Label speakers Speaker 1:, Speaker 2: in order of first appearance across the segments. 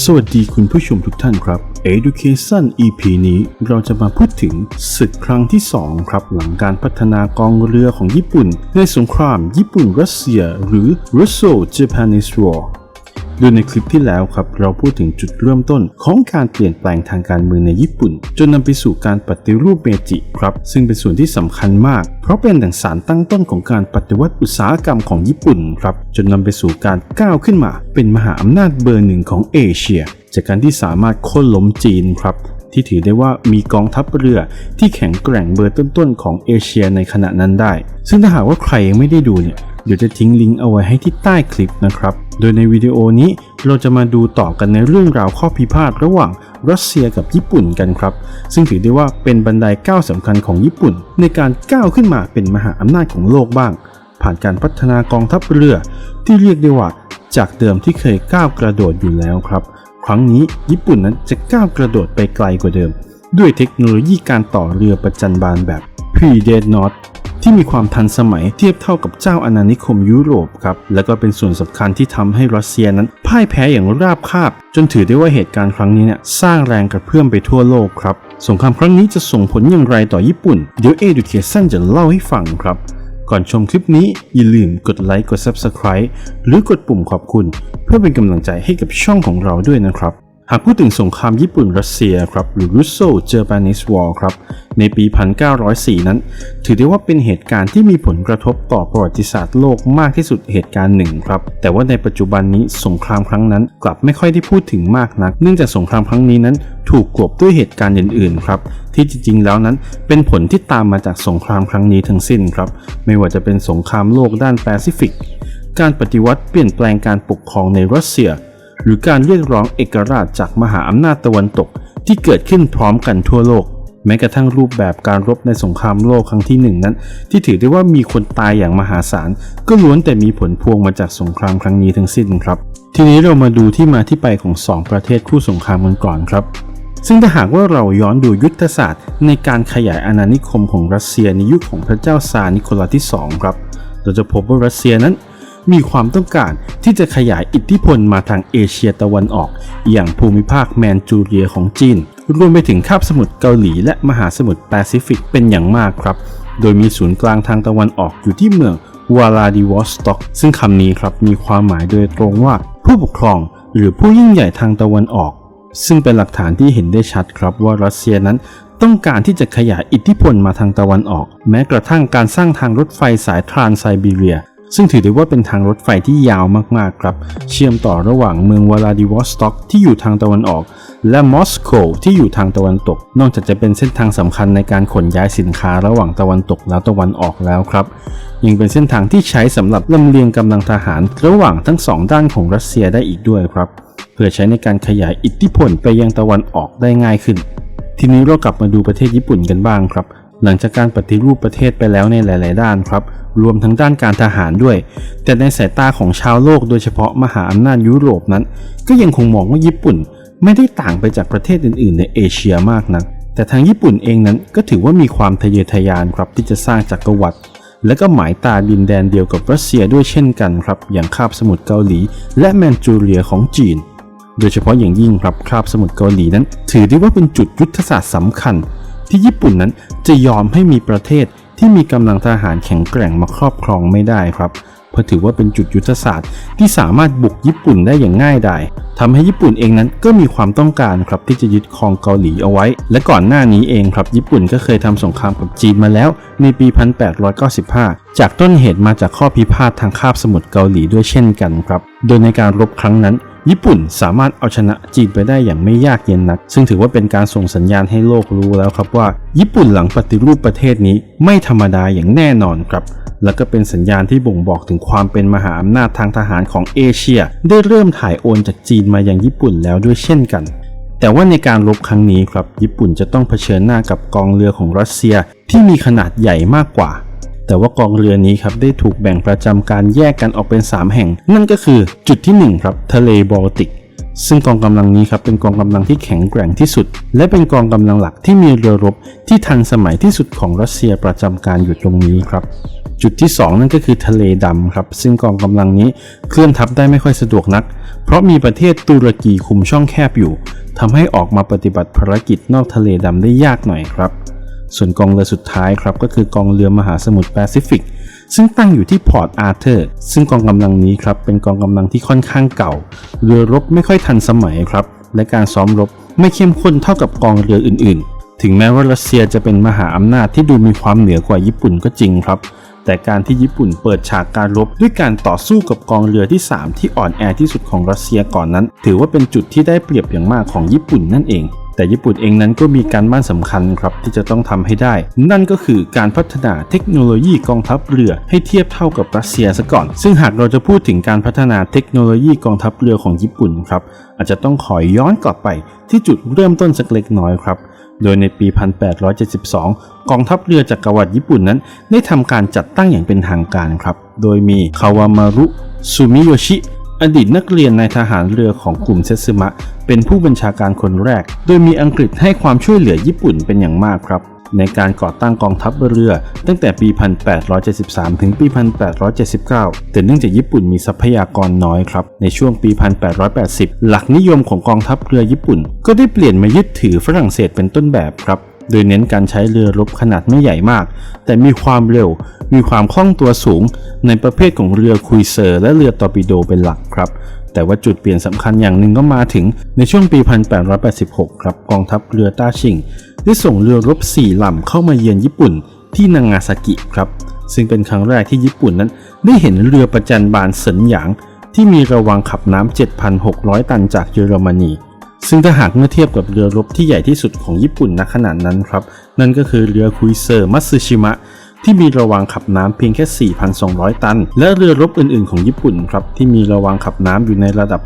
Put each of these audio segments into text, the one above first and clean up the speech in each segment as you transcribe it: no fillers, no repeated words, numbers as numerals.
Speaker 1: สวัสดีคุณผู้ชมทุกท่านครับ Education EP นี้เราจะมาพูดถึงศึกครั้งที่2ครับหลังการพัฒนากองเรือของญี่ปุ่นในสงครามญี่ปุ่นรัสเซียหรือ Russo-Japanese War โดยในคลิปที่แล้วครับเราพูดถึงจุดเริ่มต้นของการเปลี่ยนแปลงทางการเมืองในญี่ปุ่นจนนำไปสู่การปฏิรูปเมจิครับซึ่งเป็นส่วนที่สำคัญมากเพราะเป็นดั่งสารตั้งต้นของการปฏิวัติอุตสาหกรรมของญี่ปุ่นครับจนนำไปสู่การก้าวขึ้นมาเป็นมหาอำนาจเบอร์หนึ่งของเอเชียจากการที่สามารถโค่นล้มจีนครับที่ถือได้ว่ามีกองทัพเรือที่แข็งแกร่งเบอร์ต้นๆของเอเชียในขณะนั้นได้ซึ่งถ้าหากว่าใครยังไม่ได้ดูเนี่ยเดี๋ยวจะทิ้งลิงก์เอาไว้ให้ที่ใต้คลิปนะครับโดยในวิดีโอนี้เราจะมาดูต่อกันในเรื่องราวข้อพิพาทระหว่างรัสเซียกับญี่ปุ่นกันครับซึ่งถือได้ว่าเป็นบันไดก้าวสำคัญของญี่ปุ่นในการก้าวขึ้นมาเป็นมหาอำนาจของโลกบ้างผ่านการพัฒนากองทัพเรือที่เรียกได้ว่าจากเดิมที่เคยก้าวกระโดดอยู่แล้วครับครั้งนี้ญี่ปุ่นนั้นจะก้าวกระโดดไปไกลกว่าเดิมด้วยเทคโนโลยีการต่อเรือประจันบานแบบ Pre-Dreadnought ที่มีความทันสมัยเทียบเท่ากับเจ้าอาณานิคมยุโรปครับและก็เป็นส่วนสำคัญที่ทำให้รัสเซียนั้นพ่ายแพ้อย่างราบคาบจนถือได้ว่าเหตุการณ์ครั้งนี้สร้างแรงกระเพื่อมไปทั่วโลกครับสงครามครั้งนี้จะส่งผลอย่างไรต่อญี่ปุ่นเดี๋ยว Education จะเล่าให้ฟังครับก่อนชมคลิปนี้อย่าลืมกดไลค์กด Subscribe หรือกดปุ่มขอบคุณเพื่อเป็นกำลังใจให้กับช่องของเราด้วยนะครับหากพูดถึงสงครามญี่ปุ่นรัสเซียครับหรือ Russo-Japanese War ครับในปี 1904 นั้นถือได้ว่าเป็นเหตุการณ์ที่มีผลกระทบต่อประวัติศาสตร์โลกมากที่สุดเหตุการณ์หนึ่งครับแต่ว่าในปัจจุบันนี้สงครามครั้งนั้นกลับไม่ค่อยได้พูดถึงมากนักเนื่องจากสงครามครั้งนี้นั้นถูกกลบด้วยเหตุการณ์อื่นๆครับที่จริงๆแล้วนั้นเป็นผลที่ตามมาจากสงครามครั้งนี้ทั้งสิ้นครับไม่ว่าจะเป็นสงครามโลกด้านแปซิฟิกการปฏิวัติเปลี่ยนแปลงการปกครองในรัสเซียหรือการเรียกร้องเอกราชจากมหาอำนาจตะวันตกที่เกิดขึ้นพร้อมกันทั่วโลกแม้กระทั่งรูปแบบการรบในสงครามโลกครั้งที่1นั้นที่ถือได้ว่ามีคนตายอย่างมหาศาลก็ล้วนแต่มีผลพวงมาจากสงครามครั้งนี้ทั้งสิ้นครับทีนี้เรามาดูที่มาที่ไปของ2ประเทศคู่สงครามกันก่อนครับซึ่งถ้าหากว่าเราย้อนดูยุทธศาสตร์ในการขยายอาณานิคมของรัสเซียในยุคของพระเจ้าซาร์นิโคลัสที่2ครับเราจะพบว่ารัสเซียนั้นมีความต้องการที่จะขยายอิทธิพลมาทางเอเชียตะวันออกอย่างภูมิภาคแมนจูเรียของจีนรวมไปถึงคาบสมุทรเกาหลีและมหาสมุทรแปซิฟิกเป็นอย่างมากครับโดยมีศูนย์กลางทางตะวันออกอยู่ที่เมืองวลาดิวอสต็อกซึ่งคำนี้ครับมีความหมายโดยตรงว่าผู้ปกครองหรือผู้ยิ่งใหญ่ทางตะวันออกซึ่งเป็นหลักฐานที่เห็นได้ชัดครับว่ารัสเซียนั้นต้องการที่จะขยายอิทธิพลมาทางตะวันออกแม้กระทั่งการสร้างทางรถไฟสายทรานไซบีเรียซึ่งถือได้ว่าเป็นทางรถไฟที่ยาวมากๆครับเชื่อมต่อระหว่างเมืองวลาดิวอสต็อกที่อยู่ทางตะวันออกและมอสโกที่อยู่ทางตะวันตกนอกจากจะเป็นเส้นทางสำคัญในการขนย้ายสินค้าระหว่างตะวันตกและตะวันออกแล้วครับยังเป็นเส้นทางที่ใช้สำหรับลำเลียงกำลังทหารระหว่างทั้ง2ด้านของรัสเซียได้อีกด้วยครับเพื่อใช้ในการขยายอิทธิพลไปยังตะวันออกได้ง่ายขึ้นทีนี้เรากลับมาดูประเทศญี่ปุ่นกันบ้างครับหลังจากการปฏิรูปประเทศไปแล้วในหลายๆด้านครับรวมทั้งด้านการทหารด้วยแต่ในสายตาของชาวโลกโดยเฉพาะมหาอำนาจยุโรปนั้นก็ยังคงมองว่าญี่ปุ่นไม่ได้ต่างไปจากประเทศอื่นๆในเอเชียมากนักแต่ทางญี่ปุ่นเองนั้นก็ถือว่ามีความทะเยอทะยานครับที่จะสร้างจักรวรรดิและก็หมายตาดินแดนเดียวกับรัสเซียด้วยเช่นกันครับอย่างคาบสมุทรเกาหลีและแมนจูเรียของจีนโดยเฉพาะอย่างยิ่งครับคาบสมุทรเกาหลีนั้นถือได้ว่าเป็นจุดยุทธศาสตร์สำคัญที่ญี่ปุ่นนั้นจะยอมให้มีประเทศที่มีกำลังทหารแข็งแกร่งมาครอบครองไม่ได้ครับเพราะถือว่าเป็นจุดยุทธศาสตร์ที่สามารถบุกญี่ปุ่นได้อย่างง่ายดายทำให้ญี่ปุ่นเองนั้นก็มีความต้องการครับที่จะยึดครองเกาหลีเอาไว้และก่อนหน้านี้เองครับญี่ปุ่นก็เคยทำสงครามกับจีนมาแล้วในปี 1895 จากต้นเหตุมาจากข้อพิพาททางคาบสมุทรเกาหลีด้วยเช่นกันครับโดยในการรบครั้งนั้นญี่ปุ่นสามารถเอาชนะจีนไปได้อย่างไม่ยากเย็นนักซึ่งถือว่าเป็นการส่งสัญญาณให้โลกรู้แล้วครับว่าญี่ปุ่นหลังปฏิรูปประเทศนี้ไม่ธรรมดาอย่างแน่นอนครับและก็เป็นสัญญาณที่บ่งบอกถึงความเป็นมหาอำนาจทางทหารของเอเชียได้เริ่มถ่ายโอนจากจีนมายังญี่ปุ่นแล้วด้วยเช่นกันแต่ว่าในการรบครั้งนี้ครับญี่ปุ่นจะต้องเผชิญหน้ากับกองเรือของรัสเซียที่มีขนาดใหญ่มากกว่าแต่ว่ากองเรือนี้ครับได้ถูกแบ่งประจำการแยกกันออกเป็น3แห่งนั่นก็คือจุดที่1ครับทะเลบอลติกซึ่งกองกำลังนี้ครับเป็นกองกำลังที่แข็งแกร่งที่สุดและเป็นกองกำลังหลักที่มีเรือรบที่ทันสมัยที่สุดของรัสเซียประจำการอยู่ตรงนี้ครับ จุดที่2นั่นก็คือทะเลดำครับซึ่งกองกำลังนี้เคลื่อนทัพได้ไม่ค่อยสะดวกนักเพราะมีประเทศตุรกีคุมช่องแคบอยู่ทำให้ออกมาปฏิบัติภารกิจนอกทะเลดำได้ยากหน่อยครับส่วนกองเรือสุดท้ายครับก็คือกองเรือมหาสมุทรแปซิฟิกซึ่งตั้งอยู่ที่พอร์ตอาร์เธอร์ซึ่งกองกำลังนี้ครับเป็นกองกำลังที่ค่อนข้างเก่าเรือรบไม่ค่อยทันสมัยครับและการซ้อมรบไม่เข้มข้นเท่ากับกองเรืออื่นๆถึงแม้ว่ารัสเซียจะเป็นมหาอำนาจที่ดูมีความเหนือกว่าญี่ปุ่นก็จริงครับแต่การที่ญี่ปุ่นเปิดฉากการรบด้วยการต่อสู้กับกองเรือที่3ที่อ่อนแอที่สุดของรัสเซียก่อนนั้นถือว่าเป็นจุดที่ได้เปรียบอย่างมากของญี่ปุ่นนั่นเองแต่ญี่ปุ่นเองนั้นก็มีการบ้านสำคัญครับที่จะต้องทำให้ได้นั่นก็คือการพัฒนาเทคโนโลยีกองทัพเรือให้เทียบเท่ากับรัสเซียซะก่อนซึ่งหากเราจะพูดถึงการพัฒนาเทคโนโลยีกองทัพเรือของญี่ปุ่นครับอาจจะต้องขอย้อนกลับไปที่จุดเริ่มต้นสักเล็กน้อยครับโดยในปี 1872 กองทัพเรือจักรวรรดิญี่ปุ่นนั้นได้ทำการจัดตั้งอย่างเป็นทางการครับโดยมีคาวามารุ ซูมิโยชิอดีตนักเรียนนายทหารเรือของกลุ่มเซซึมะเป็นผู้บัญชาการคนแรกโดยมีอังกฤษให้ความช่วยเหลือญี่ปุ่นเป็นอย่างมากครับในการก่อตั้งกองทัพเรือตั้งแต่ปี 1873 ถึงปี 1879 แต่เนื่องจากญี่ปุ่นมีทรัพยากรน้อยครับในช่วงปี 1880 หลักนิยมของกองทัพเรือญี่ปุ่นก็ได้เปลี่ยนมายึดถือฝรั่งเศสเป็นต้นแบบครับโดยเน้นการใช้เรือรบขนาดไม่ใหญ่มากแต่มีความเร็วมีความคล่องตัวสูงในประเภทของเรือคุยเซอร์และเรือตอร์ปิโดเป็นหลักครับแต่ว่าจุดเปลี่ยนสำคัญอย่างหนึ่งก็มาถึงในช่วงปี 1886 ครับกองทัพเรือต้าชิงได้ส่งเรือรบ4 ลำเข้ามาเยือนญี่ปุ่นที่นางาซากิครับซึ่งเป็นครั้งแรกที่ญี่ปุ่นนั้นได้เห็นเรือประจันบานเซินหยางที่มีระวางขับน้ำ 7,600 ตันจากเยอรมนีซึ่งถ้าหากเมื่อเทียบกับเรือรบที่ใหญ่ที่สุดของญี่ปุ่นณขณะนั้นครับนั่นก็คือเรือคุยเซอร์มัตสึชิมะที่มีระวางขับน้ำเพียงแค่ 4,200 ตันและเรือรบอื่นๆของญี่ปุ่นครับที่มีระวางขับน้ำอยู่ในระดับ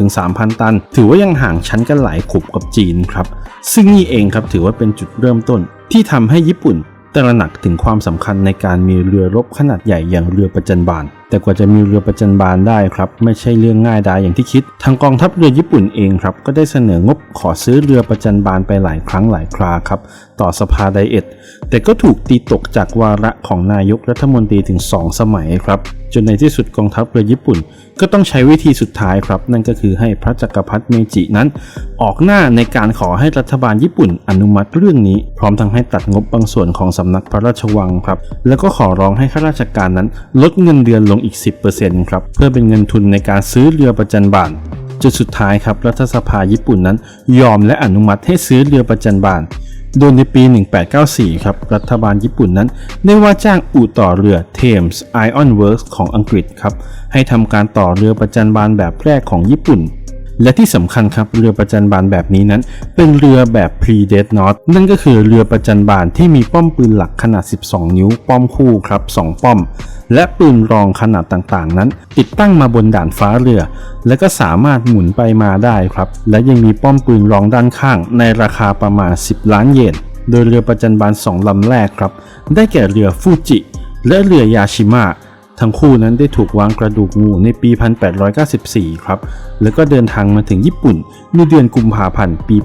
Speaker 1: 2-3,000 ตันถือว่ายังห่างชั้นกันหลายขุบกับจีนครับซึ่งนี่เองครับถือว่าเป็นจุดเริ่มต้นที่ทำให้ญี่ปุ่นตระหนักถึงความสำคัญในการมีเรือรบขนาดใหญ่อย่างเรือประจันบานแต่กว่าจะมีเรือประจันบานได้ครับไม่ใช่เรื่องง่ายดายอย่างที่คิดทางกองทัพเรือญี่ปุ่นเองครับก็ได้เสนองบขอซื้อเรือประจันบานไปหลายครั้งหลายคราครับต่อสภาไดเอทแต่ก็ถูกตีตกจากวาระของนายกรัฐมนตรีถึง2 สมัยครับจนในที่สุดกองทัพเรือญี่ปุ่นก็ต้องใช้วิธีสุดท้ายครับนั่นก็คือให้พระจักรพรรดิเมจินั้นออกหน้าในการขอให้รัฐบาลญี่ปุ่นอนุมัติเรื่องนี้พร้อมทั้งให้ตัดงบบางส่วนของสำนักพระราชวังครับแล้วก็ขอร้องให้ข้าราชการนั้นลดเงินเดือนลงอีก 10% ครับเพื่อเป็นเงินทุนในการซื้อเรือประจันบานจนสุดท้ายครับรัฐสภาญี่ปุ่นนั้นยอมและอนุมัติให้ซื้อเรือประจันบานโดยในปี 1894 ครับรัฐบาลญี่ปุ่นนั้นได้ว่าจ้างอู่ต่อเรือ Thames Iron Works ของอังกฤษครับให้ทำการต่อเรือประจันบานแบบแรกของญี่ปุ่นและที่สำคัญครับเรือประจันบานแบบนี้นั้นเป็นเรือแบบ Pre-Dreadnought นั่นก็คือเรือประจันบานที่มีป้อมปืนหลักขนาด 12 นิ้วป้อมคู่ครับ2 ป้อมและปืนรองขนาดต่างๆนั้นติดตั้งมาบนด่านฟ้าเรือและก็สามารถหมุนไปมาได้ครับและยังมีป้อมปืนรองด้านข้างในราคาประมาณ10 ล้านเยนโดยเรือประจันบาน2 ลำแรกครับได้แก่เรือฟูจิและเรือยาชิมะทั้งคู่นั้นได้ถูกวางกระดูกงูในปี 1894 ครับแล้วก็เดินทางมาถึงญี่ปุ่นในเดือนกุมภาพันธ์ปี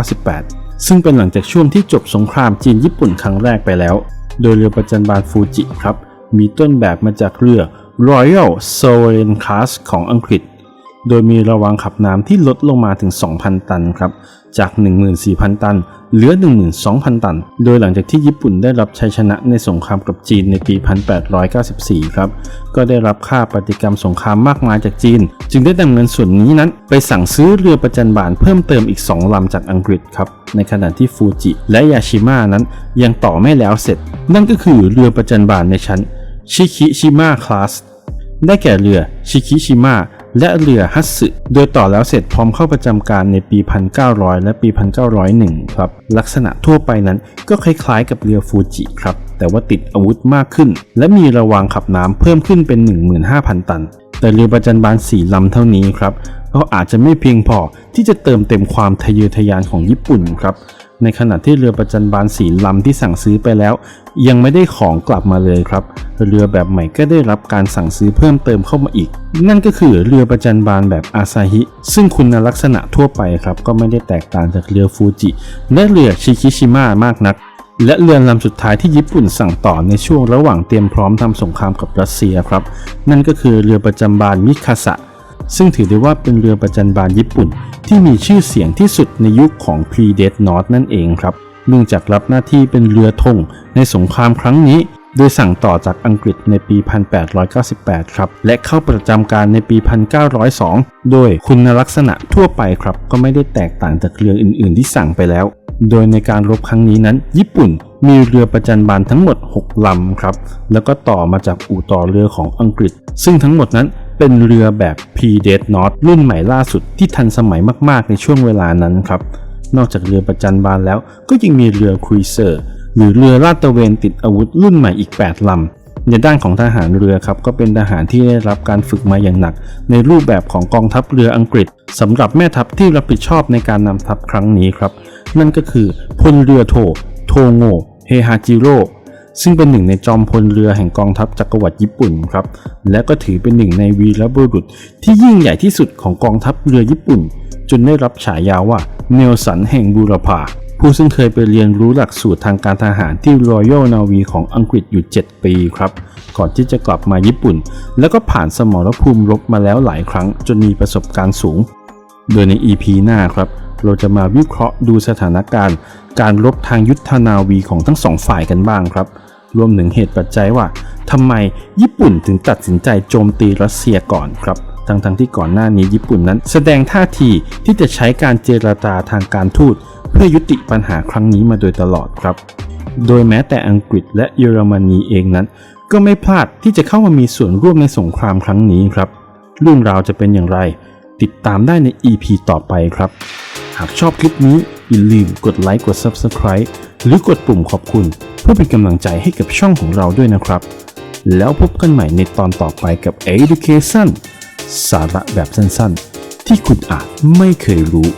Speaker 1: 1898 ซึ่งเป็นหลังจากช่วงที่จบสงครามจีนญี่ปุ่นครั้งแรกไปแล้วโดยเรือประจันบานฟูจิครับมีต้นแบบมาจากเรือ Royal Sovereign Class ของอังกฤษโดยมีระวางขับน้ำที่ลดลงมาถึง 2,000 ตันครับจาก 14,000 ตันเหลือ 12,000 ตันโดยหลังจากที่ญี่ปุ่นได้รับชัยชนะในสงครามกับจีนในปี 1894 ครับก็ได้รับค่าปฏิกรรมสงครามมากมายจากจีนจึงได้นำเงินส่วนนี้นั้นไปสั่งซื้อเรือประจันบานเพิ่มเติมอีก 2 ลำจากอังกฤษครับในขณะที่ฟูจิและยาชิมะนั้นยังต่อไม่แล้วเสร็จนั่นก็คือเรือประจันบานในชั้นชิคิชิมะคลาสได้แก่เรือชิคิชิมะและเรือฮัตสึโดยต่อแล้วเสร็จพร้อมเข้าประจำการในปี 1900 และปี 1901 ครับลักษณะทั่วไปนั้นก็คล้ายๆกับเรือฟูจิครับแต่ว่าติดอาวุธมากขึ้นและมีระวางขับน้ำเพิ่มขึ้นเป็น 15,000 ตันแต่เรือประจันบาน4 ลำเท่านี้ครับก็อาจจะไม่เพียงพอที่จะเติมเต็มความทะเยอทะยานของญี่ปุ่นครับในขณะที่เรือประจันบาน4 ลำที่สั่งซื้อไปแล้วยังไม่ได้ของกลับมาเลยครับเรือแบบใหม่ก็ได้รับการสั่งซื้อเพิ่มเติมเข้ามาอีกนั่นก็คือเรือประจันบานแบบอาซาฮิซึ่งคุณลักษณะทั่วไปครับก็ไม่ได้แตกต่างจากเรือฟูจิและเรือชิคิชิมะมากนัก และเรือลำสุดท้ายที่ญี่ปุ่นสั่งต่อในช่วงระหว่างเตรียมพร้อมทำสงครามกับรัสเซียครับนั่นก็คือเรือประจำบานมิคาสะซึ่งถือได้ว่าเป็นเรือประจันบานญี่ปุ่นที่มีชื่อเสียงที่สุดในยุคของ Pre-Dreadnought นั่นเองครับเนื่องจากรับหน้าที่เป็นเรือธงในสงครามครั้งนี้โดยสั่งต่อจากอังกฤษในปี 1898 ครับและเข้าประจำการในปี 1902 โดยคุณลักษณะทั่วไปครับก็ไม่ได้แตกต่างจากเรืออื่นๆที่สั่งไปแล้วโดยในการรบครั้งนี้นั้นญี่ปุ่นมีเรือประจันบานทั้งหมด6ลำครับแล้วก็ต่อมาจากอู่ต่อเรือของอังกฤษซึ่งทั้งหมดนั้นเป็นเรือแบบ Pre-Dreadnought รุ่นใหม่ล่าสุดที่ทันสมัยมากๆในช่วงเวลานั้นครับนอกจากเรือประจันบานแล้วก็ยังมีเรือครูเซอร์หรือเรือลาดตระเวนติดอาวุธรุ่นใหม่อีก8ลำในด้านของทหารเรือครับก็เป็นทหารที่ได้รับการฝึกมาอย่างหนักในรูปแบบของกองทัพเรืออังกฤษสำหรับแม่ทัพที่รับผิดชอบในการนำทัพครั้งนี้ครับนั่นก็คือพลเรือโทโทโงเฮฮาจิโร่ซึ่งเป็นหนึ่งในจอมพลเรือแห่งกองทัพจักรวรรดิญี่ปุ่นครับและก็ถือเป็นหนึ่งในวีรบุรุษที่ยิ่งใหญ่ที่สุดของกองทัพเรือญี่ปุ่นจนได้รับฉายาว่าเนลสันแห่งบูรพาผู้ซึ่งเคยไปเรียนรู้หลักสูตรทางการทหารที่ Royal Navy ของอังกฤษอยู่7ปีครับก่อนที่จะกลับมาญี่ปุ่นแล้วก็ผ่านสมรภูมิรบมาแล้วหลายครั้งจนมีประสบการณ์สูงโดยใน EP หน้าครับเราจะมาวิเคราะห์ดูสถานการณ์การรบทางยุทธนาวีของทั้งสองฝ่ายกันบ้างครับรวมถึงเหตุปัจจัยว่าทำไมญี่ปุ่นถึงตัดสินใจโจมตีรัสเซียก่อนครับทั้งที่ก่อนหน้านี้ญี่ปุ่นนั้นแสดงท่าทีที่จะใช้การเจรจาทางการทูตเพื่อยุติปัญหาครั้งนี้มาโดยตลอดครับโดยแม้แต่อังกฤษและเยอรมนีเองนั้นก็ไม่พลาดที่จะเข้ามามีส่วนร่วมในสงครามครั้งนี้ครับเรื่องราวจะเป็นอย่างไรติดตามได้ใน EP ต่อไปครับหากชอบคลิปนี้อย่าลืมกดไลค์กด Subscribe หรือกดปุ่มขอบคุณเพื่อเป็นกำลังใจให้กับช่องของเราด้วยนะครับแล้วพบกันใหม่ในตอนต่อไปกับ Education สาระแบบสั้นๆที่คุณอาจไม่เคยรู้